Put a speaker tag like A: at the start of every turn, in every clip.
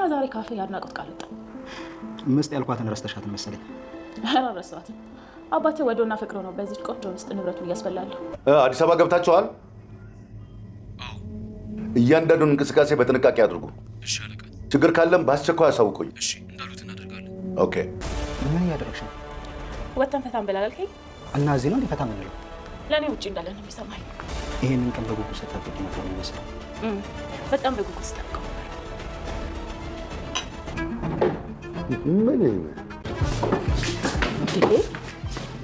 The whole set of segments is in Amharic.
A: ዛሬ ካፌ ያድናቆት ቃል ወጣ።
B: ምስጥ ያልኳትን ረስተሻት መሰለኝ።
A: ረስተዋት። አባቴ ወዶና ፈቅዶ ነው በዚህ ቆንጆ ምስጥ ንብረቱን እያስበላለሁ።
C: አዲስ አበባ ገብታችኋል? እያንዳንዱን እንቅስቃሴ በጥንቃቄ አድርጉ።
D: እሺ አለቃ።
C: ችግር ካለም በአስቸኳይ አሳውቁኝ።
D: እሺ እንዳሉት እናደርጋለን።
C: ኦኬ።
B: ምን እያደረግሽ ነው?
A: ወተን ፈታን በላልከኝ
B: እና እዚህ ነው ፈታ የምንለው?
A: ለእኔ ውጭ እንዳለ ነው የሚሰማኝ።
B: ይሄንን ቀን በጉጉት ስጠብቅ ነበር የሚመስለው።
A: በጣም በጉጉት ስጠብቀው ነበር።
C: ምን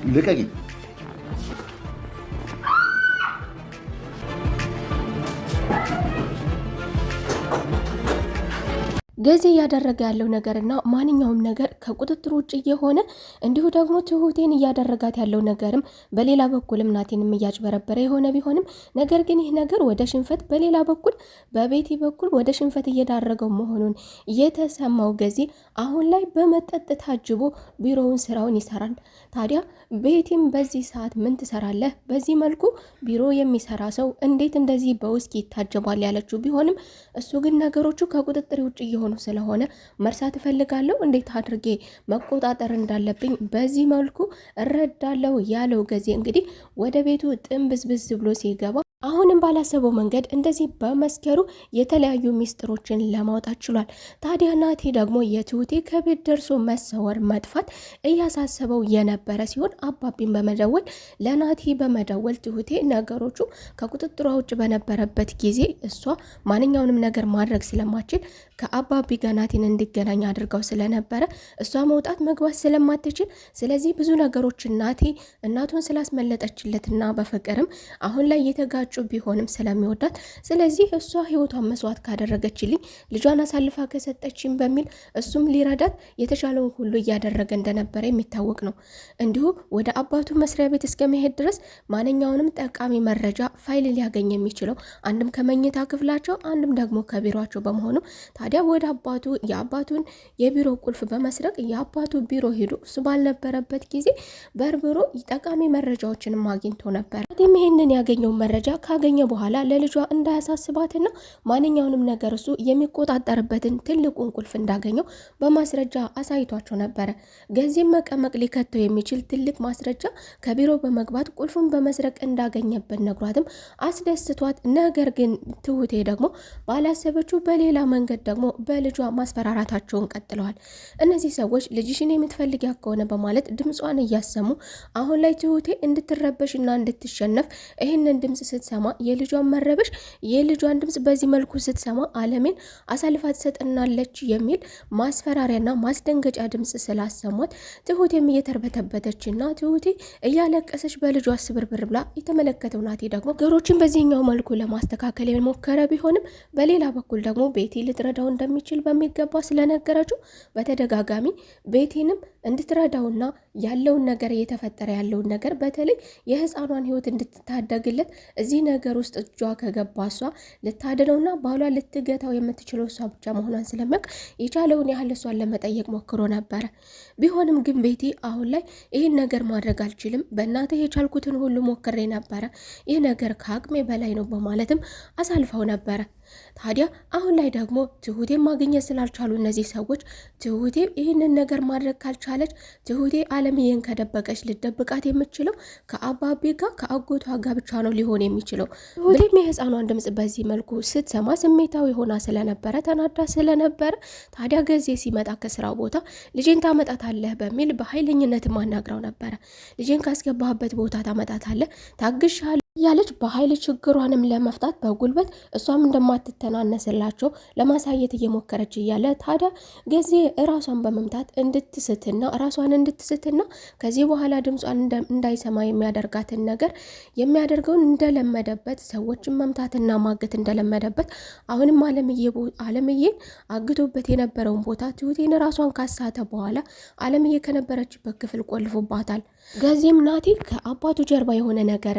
C: ልቀቂ።
E: ገዜ እያደረገ ያለው ነገርና ማንኛውም ነገር ከቁጥጥር ውጭ የሆነ እንዲሁ ደግሞ ትሁቴን እያደረጋት ያለው ነገርም በሌላ በኩልም ናቴንም እያጭበረበረ የሆነ ቢሆንም ነገር ግን ይህ ነገር ወደ ሽንፈት በሌላ በኩል በቤቲ በኩል ወደ ሽንፈት እየዳረገው መሆኑን የተሰማው ገዜ አሁን ላይ በመጠጥ ታጅቦ ቢሮውን ስራውን ይሰራል። ታዲያ ቤቲም በዚህ ሰዓት ምን ትሰራለህ? በዚህ መልኩ ቢሮ የሚሰራ ሰው እንዴት እንደዚህ በውስኪ ይታጀባል ያለችው ቢሆንም እሱ ግን ነገሮቹ ከቁጥጥር ውጭ እየሆኑ ስለሆነ መርሳት እፈልጋለሁ፣ እንዴት አድርጌ መቆጣጠር እንዳለብኝ በዚህ መልኩ እረዳለሁ ያለው ገዜ እንግዲህ ወደ ቤቱ ጥንብዝብዝ ብሎ ሲገባ አሁንም ባላሰበው መንገድ እንደዚህ በመስከሩ የተለያዩ ሚስጥሮችን ለማውጣት ችሏል። ታዲያ ናቴ ደግሞ የትሁቴ ከቤት ደርሶ መሰወር መጥፋት እያሳሰበው የነበረ ሲሆን አባቢን በመደወል ለናቴ በመደወል ትሁቴ ነገሮቹ ከቁጥጥሯ ውጭ በነበረበት ጊዜ እሷ ማንኛውንም ነገር ማድረግ ስለማችል ከአባቢ ጋር ናቴን እንዲገናኝ አድርገው ስለነበረ እሷ መውጣት መግባት ስለማትችል ስለዚህ ብዙ ነገሮችን ናቴ እናቱን ስላስመለጠችለትና በፍቅርም አሁን ላይ የተጋጩ ቢሆንም ስለሚወዳት ስለዚህ እሷ ህይወቷን መስዋዕት ካደረገችልኝ ልጇን አሳልፋ ከሰጠችኝ በሚል እሱም ሊረዳት የተቻለውን ሁሉ እያደረገ እንደነበረ የሚታወቅ ነው። እንዲሁ ወደ አባቱ መስሪያ ቤት እስከ መሄድ ድረስ ማንኛውንም ጠቃሚ መረጃ ፋይል ሊያገኝ የሚችለው አንድም ከመኝታ ክፍላቸው አንድም ደግሞ ከቢሮቸው በመሆኑ ታዲያ ወደ አባቱ የአባቱን የቢሮ ቁልፍ በመስረቅ የአባቱ ቢሮ ሄዶ እሱ ባልነበረበት ጊዜ በርብሮ ጠቃሚ መረጃዎችንም አግኝቶ ነበር። ይህንን ያገኘው መረጃ ካገኘ በኋላ ለልጇ እንዳያሳስባትና ማንኛውንም ነገር እሱ የሚቆጣጠርበትን ትልቁን ቁልፍ እንዳገኘው በማስረጃ አሳይቷቸው ነበረ። ገንዘብ መቀመቅ ሊከተው የሚችል ትልቅ ማስረጃ ከቢሮ በመግባት ቁልፉን በመስረቅ እንዳገኘበት ነግሯትም አስደስቷት፣ ነገር ግን ትሁቴ ደግሞ ባላሰበችው በሌላ መንገድ ደግሞ በልጇ ማስፈራራታቸውን ቀጥለዋል። እነዚህ ሰዎች ልጅሽን የምትፈልጊያ ከሆነ በማለት ድምጿን እያሰሙ አሁን ላይ ትሁቴ እንድትረበሽና እንድትሸነፍ ይህንን ድምጽ ስትሰማ የልጇን መረበሽ የልጇን ድምጽ በዚህ መልኩ ስትሰማ አለሜን አሳልፋ ትሰጠናለች የሚል ማስፈራሪያና ማስደንገጫ ድምጽ ስላሰሟት ትሁቴም እየተርበተበተችና ትሁቴ እያለቀሰች በልጇ ስብርብር ብላ የተመለከተው ናቴ ደግሞ ነገሮችን በዚህኛው መልኩ ለማስተካከል የሞከረ ቢሆንም በሌላ በኩል ደግሞ ቤቲ ልትረዳው እንደሚችል በሚገባ ስለነገረችው በተደጋጋሚ ቤቲንም እንድትረዳውና ያለውን ነገር እየተፈጠረ ያለውን ነገር በተለይ የህፃኗን ህይወት እንድትታደግለት እዚህ ነገር ውስጥ እጇ ከገባ እሷ ልታድነውና ባሏ ልትገታው የምትችለው እሷ ብቻ መሆኗን ስለሚያውቅ የቻለውን ያህል እሷን ለመጠየቅ ሞክሮ ነበረ። ቢሆንም ግን ቤቲ አሁን ላይ ይህን ነገር ማድረግ አልችልም፣ በእናትህ የቻልኩትን ሁሉ ሞክሬ ነበረ፣ ይህ ነገር ከአቅሜ በላይ ነው በማለትም አሳልፈው ነበረ። ታዲያ አሁን ላይ ደግሞ ትሁቴ ማግኘት ስላልቻሉ እነዚህ ሰዎች ትሁቴ ይህንን ነገር ማድረግ ካልቻለች ትሁቴ አለምዬን ከደበቀች ልደብቃት የምችለው ከአባቤ ጋር ከአጎቷ ጋር ብቻ ነው ሊሆን የሚችለው። ትሁቴም የህፃኗን ድምጽ በዚህ መልኩ ስትሰማ ስሜታዊ ሆና ስለነበረ ተናዳ ስለነበረ ታዲያ ገዜ ሲመጣ ከስራው ቦታ ልጄን ታመጣታለህ በሚል በኃይለኝነት ማናግራው ነበረ። ልጄን ካስገባህበት ቦታ ታመጣታለህ ታግሻለሁ ያለች በኃይል ችግሯንም ለመፍታት በጉልበት እሷም እንደማትተናነስላቸው ለማሳየት እየሞከረች እያለ ታዲያ ገዜ ራሷን በመምታት ራሷን እንድትስትና ከዚህ በኋላ ድምጿን እንዳይሰማ የሚያደርጋትን ነገር የሚያደርገውን እንደለመደበት ሰዎችን መምታትና ማገት እንደለመደበት አሁንም አለምዬን አግቶበት የነበረውን ቦታ ትሁቴን ራሷን ካሳተ በኋላ አለምዬ ከነበረችበት ክፍል ቆልፎባታል። ገዜም ናቴ ከአባቱ ጀርባ የሆነ ነገር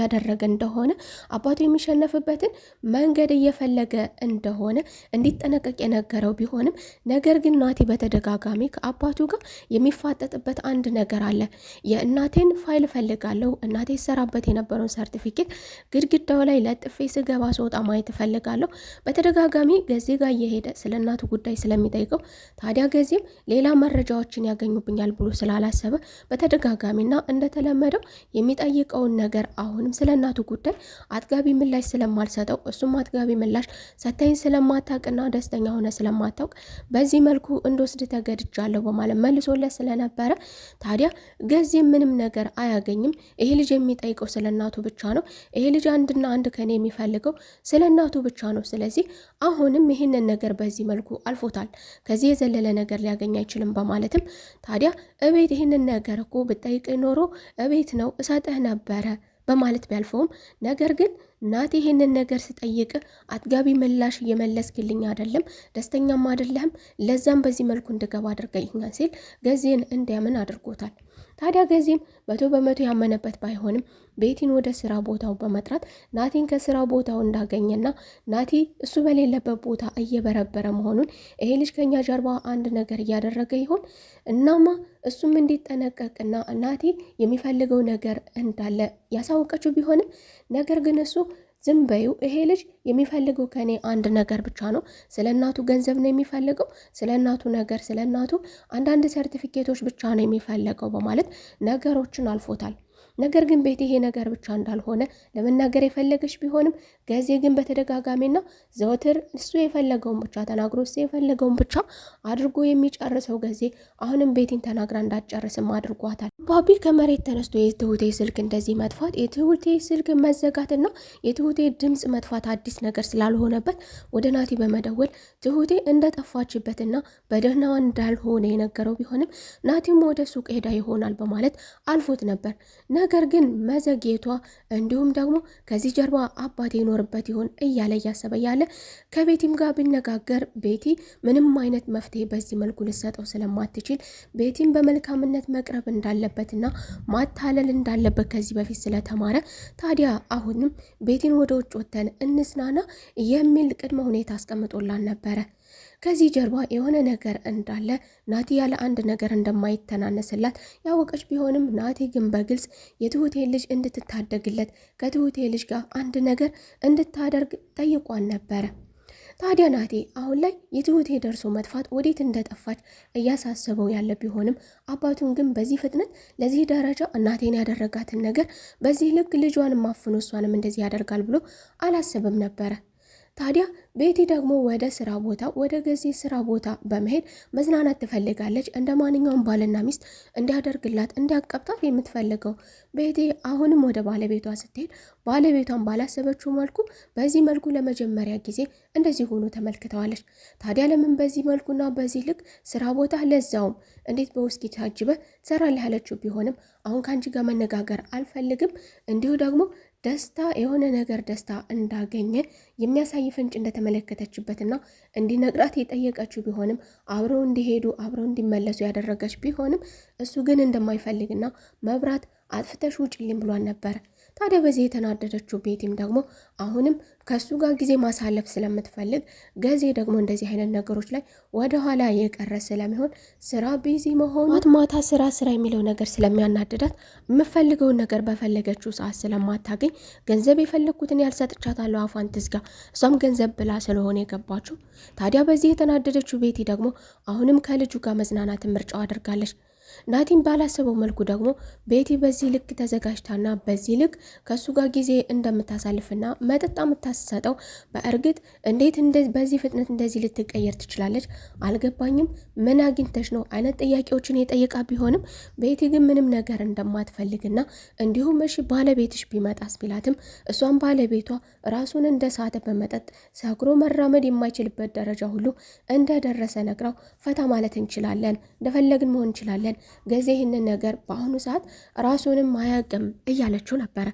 E: እያደረገ እንደሆነ አባቱ የሚሸነፍበትን መንገድ እየፈለገ እንደሆነ እንዲጠነቀቅ የነገረው ቢሆንም ነገር ግን ናቲ በተደጋጋሚ ከአባቱ ጋር የሚፋጠጥበት አንድ ነገር አለ። የእናቴን ፋይል ፈልጋለሁ፣ እናቴ ሰራበት የነበረውን ሰርቲፊኬት ግድግዳው ላይ ለጥፌ ስገባ ስወጣ ማየት ፈልጋለሁ። በተደጋጋሚ ገዜ ጋር እየሄደ ስለ እናቱ ጉዳይ ስለሚጠይቀው ታዲያ ገዜም ሌላ መረጃዎችን ያገኙብኛል ብሎ ስላላሰበ በተደጋጋሚና እንደተለመደው የሚጠይቀውን ነገር አሁንም ስለ እናቱ ጉዳይ አጥጋቢ ምላሽ ስለማልሰጠው እሱም አጥጋቢ ምላሽ ሰታኝ ስለማታውቅና ደስተኛ ሆነ ስለማታውቅ በዚህ መልኩ እንደወስድ ተገድጃለሁ በማለት መልሶለት ስለነበረ ታዲያ ገዜም ምንም ነገር አያገኝም። ይሄ ልጅ የሚጠይቀው ስለ እናቱ ብቻ ነው። ይሄ ልጅ አንድና አንድ ከኔ የሚፈልገው ስለ እናቱ ብቻ ነው። ስለዚህ አሁንም ይህንን ነገር በዚህ መልኩ አልፎታል። ከዚህ የዘለለ ነገር ሊያገኝ አይችልም በማለትም ታዲያ እቤት ይህንን ነገር እኮ ብጠይቅ ኖሮ እቤት ነው እሰጥህ ነበረ በማለት ቢያልፈውም ነገር ግን ናቲ ይህንን ነገር ስጠይቅ አጥጋቢ ምላሽ እየመለስክልኝ አይደለም፣ ደስተኛም አይደለም፣ ለዛም በዚህ መልኩ እንድገባ አድርገኛል ሲል ገዜን እንዲያምን አድርጎታል። ታዲያ ገዜም 100% ያመነበት ባይሆንም ቤቲን ወደ ስራ ቦታው በመጥራት ናቲን ከስራ ቦታው እንዳገኘና ናቲ እሱ በሌለበት ቦታ እየበረበረ መሆኑን ይሄ ልጅ ከኛ ጀርባ አንድ ነገር እያደረገ ይሆን እናማ እሱም እንዲጠነቀቅና ናቲ የሚፈልገው ነገር እንዳለ ያሳወቀችው ቢሆንም ነገር ግን እሱ ዝም በዩ ይሄ ልጅ የሚፈልገው ከኔ አንድ ነገር ብቻ ነው፣ ስለ እናቱ ገንዘብ ነው የሚፈልገው፣ ስለ እናቱ ነገር፣ ስለ እናቱ አንዳንድ ሰርቲፊኬቶች ብቻ ነው የሚፈልገው በማለት ነገሮችን አልፎታል። ነገር ግን ቤት ይሄ ነገር ብቻ እንዳልሆነ ለመናገር የፈለገች ቢሆንም ገዜ ግን በተደጋጋሚና ዘወትር እሱ የፈለገውን ብቻ ተናግሮ እሱ የፈለገውን ብቻ አድርጎ የሚጨርሰው ገዜ አሁንም ቤቲን ተናግራ እንዳትጨርስም አድርጓታል። ባቢ ከመሬት ተነስቶ የትሁቴ ስልክ እንደዚህ መጥፋት፣ የትሁቴ ስልክ መዘጋትና የትሁቴ ድምፅ መጥፋት አዲስ ነገር ስላልሆነበት ወደ ናቲ በመደወል ትሁቴ እንደጠፋችበትና በደህናዋ እንዳልሆነ የነገረው ቢሆንም ናቲም ወደ ሱቅ ሄዳ ይሆናል በማለት አልፎት ነበር። ነገር ግን መዘግየቷ እንዲሁም ደግሞ ከዚህ ጀርባ አባቴ ይኖርበት ይሆን እያለ እያሰበ ያለ ከቤቲም ጋር ቢነጋገር ቤቲ ምንም አይነት መፍትሄ በዚህ መልኩ ልሰጠው ስለማትችል ቤቲም በመልካምነት መቅረብ እንዳለበትና ማታለል እንዳለበት ከዚህ በፊት ስለተማረ ታዲያ አሁንም ቤቲን ወደ ውጭ ወተን እንስናና የሚል ቅድመ ሁኔታ አስቀምጦላን ነበረ። ከዚህ ጀርባ የሆነ ነገር እንዳለ ናቲ ያለ አንድ ነገር እንደማይተናነስላት ያወቀች ቢሆንም ናቲ ግን በግልጽ የትሁቴ ልጅ እንድትታደግለት ከትሁቴ ልጅ ጋር አንድ ነገር እንድታደርግ ጠይቋን ነበረ። ታዲያ ናቲ አሁን ላይ የትሁቴ ደርሶ መጥፋት ወዴት እንደጠፋች እያሳሰበው ያለ ቢሆንም አባቱን ግን በዚህ ፍጥነት ለዚህ ደረጃ እናቴን ያደረጋትን ነገር በዚህ ልክ ልጇንም ማፍኖ እሷንም እንደዚህ ያደርጋል ብሎ አላሰብም ነበረ። ታዲያ ቤቲ ደግሞ ወደ ስራ ቦታ ወደ ገዜ ስራ ቦታ በመሄድ መዝናናት ትፈልጋለች። እንደ ማንኛውም ባልና ሚስት እንዲያደርግላት እንዲያቀብጣት የምትፈልገው ቤቲ አሁንም ወደ ባለቤቷ ስትሄድ ባለቤቷን ባላሰበችው መልኩ በዚህ መልኩ ለመጀመሪያ ጊዜ እንደዚህ ሆኖ ተመልክተዋለች። ታዲያ ለምን በዚህ መልኩና በዚህ ልክ ስራ ቦታ ለዛውም እንዴት በውስኪ ታጅበ ትሰራለህ ያለችው ቢሆንም አሁን ከአንቺ ጋር መነጋገር አልፈልግም እንዲሁ ደግሞ ደስታ የሆነ ነገር ደስታ እንዳገኘ የሚያሳይ ፍንጭ እንደተመለከተችበትና እንዲነግራት የጠየቀችው ቢሆንም አብረው እንዲሄዱ አብረው እንዲመለሱ ያደረገች ቢሆንም እሱ ግን እንደማይፈልግና መብራት አጥፍተሽ ውጭልኝ ብሏን ነበር። ታዲያ በዚህ የተናደደችው ቤቲም ደግሞ አሁንም ከሱ ጋር ጊዜ ማሳለፍ ስለምትፈልግ ገዜ ደግሞ እንደዚህ አይነት ነገሮች ላይ ወደኋላ የቀረ ስለሚሆን ስራ ቢዚ መሆኑ ማታ ስራ የሚለው ነገር ስለሚያናድዳት የምፈልገውን ነገር በፈለገችው ሰዓት ስለማታገኝ ገንዘብ የፈለግኩትን ያልሰጥቻታለሁ አፏን ትዝጋ፣ እሷም ገንዘብ ብላ ስለሆነ የገባችው። ታዲያ በዚህ የተናደደችው ቤቲ ደግሞ አሁንም ከልጁ ጋር መዝናናትን ምርጫው አድርጋለች። ናቲን ባላሰበው መልኩ ደግሞ ቤቲ በዚህ ልክ ተዘጋጅታና በዚህ ልክ ከሱ ጋር ጊዜ እንደምታሳልፍና መጠጣ የምታሰጠው በእርግጥ እንዴት በዚህ ፍጥነት እንደዚህ ልትቀየር ትችላለች? አልገባኝም። ምን አግኝተሽ ነው አይነት ጥያቄዎችን የጠየቃ ቢሆንም ቤቲ ግን ምንም ነገር እንደማትፈልግና እንዲሁም እሺ ባለቤትሽ ቢመጣስ ቢላትም እሷም ባለቤቷ ራሱን እንደሳተ በመጠጥ ሰክሮ መራመድ የማይችልበት ደረጃ ሁሉ እንደደረሰ ነግራው ፈታ ማለት እንችላለን፣ እንደፈለግን መሆን እንችላለን ገዜ ይህንን ነገር በአሁኑ ሰዓት ራሱንም አያውቅም እያለችው ነበረ።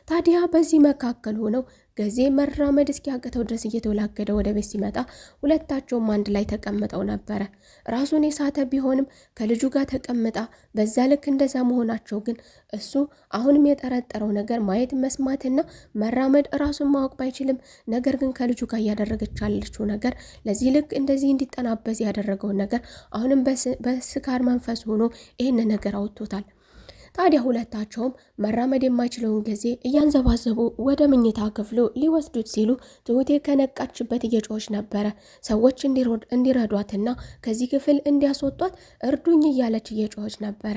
E: ታዲያ በዚህ መካከል ሆነው ገዜ መራመድ እስኪያቅተው ድረስ እየተወላገደ ወደ ቤት ሲመጣ ሁለታቸውም አንድ ላይ ተቀምጠው ነበረ። ራሱን የሳተ ቢሆንም ከልጁ ጋር ተቀምጣ በዛ ልክ እንደዛ መሆናቸው ግን እሱ አሁንም የጠረጠረው ነገር ማየት መስማትና መራመድ ራሱን ማወቅ ባይችልም ነገር ግን ከልጁ ጋር እያደረገች ያለችው ነገር ለዚህ ልክ እንደዚህ እንዲጠናበዝ ያደረገውን ነገር አሁንም በስካር መንፈስ ሆኖ ይህን ነገር አውጥቶታል። ታዲያ ሁለታቸውም መራመድ የማይችለውን ጊዜ እያንዘባዘቡ ወደ መኝታ ክፍሉ ሊወስዱት ሲሉ ትሁቴ ከነቃችበት እየጮኸች ነበረ። ሰዎች እንዲረዷትና ከዚህ ክፍል እንዲያስወጧት እርዱኝ እያለች እየጮኸች ነበረ።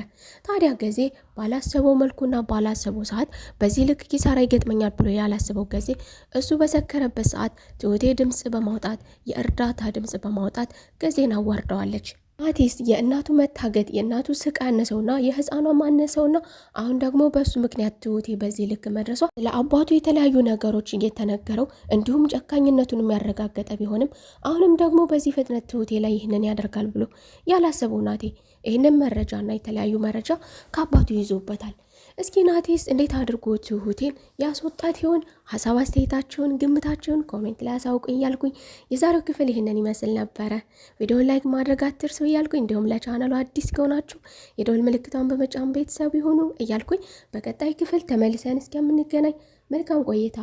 E: ታዲያ ጊዜ ባላሰበው መልኩና ባላሰበው ሰዓት በዚህ ልክ ኪሳራ ይገጥመኛል ብሎ ያላሰበው ጊዜ እሱ በሰከረበት ሰዓት ትሁቴ ድምፅ በማውጣት የእርዳታ ድምፅ በማውጣት ጊዜን አዋርደዋለች። ናቲስ የእናቱ መታገት የእናቱ ስቃይ ያነሰውና የህፃኗ ማነሰውና አሁን ደግሞ በሱ ምክንያት ትሁቴ በዚህ ልክ መድረሷ ለአባቱ የተለያዩ ነገሮች እየተነገረው እንዲሁም ጨካኝነቱን የሚያረጋገጠ ቢሆንም አሁንም ደግሞ በዚህ ፍጥነት ትሁቴ ላይ ይህንን ያደርጋል ብሎ ያላሰበው ናቲ ይህንን መረጃና የተለያዩ መረጃ ከአባቱ ይዞበታል። እስኪ ናቲስ እንዴት አድርጎ ትሁቴን ያስወጣት ይሆን? ሀሳብ አስተያየታችሁን፣ ግምታችሁን ኮሜንት ላይ አሳውቁኝ እያልኩኝ የዛሬው ክፍል ይህንን ይመስል ነበረ። ቪዲዮን ላይክ ማድረግ አትርሱ እያልኩኝ እንዲሁም ለቻናሉ አዲስ ከሆናችሁ የደወል ምልክቷን በመጫን ቤተሰብ ይሁኑ እያልኩኝ በቀጣይ ክፍል ተመልሰን እስከምንገናኝ መልካም ቆይታ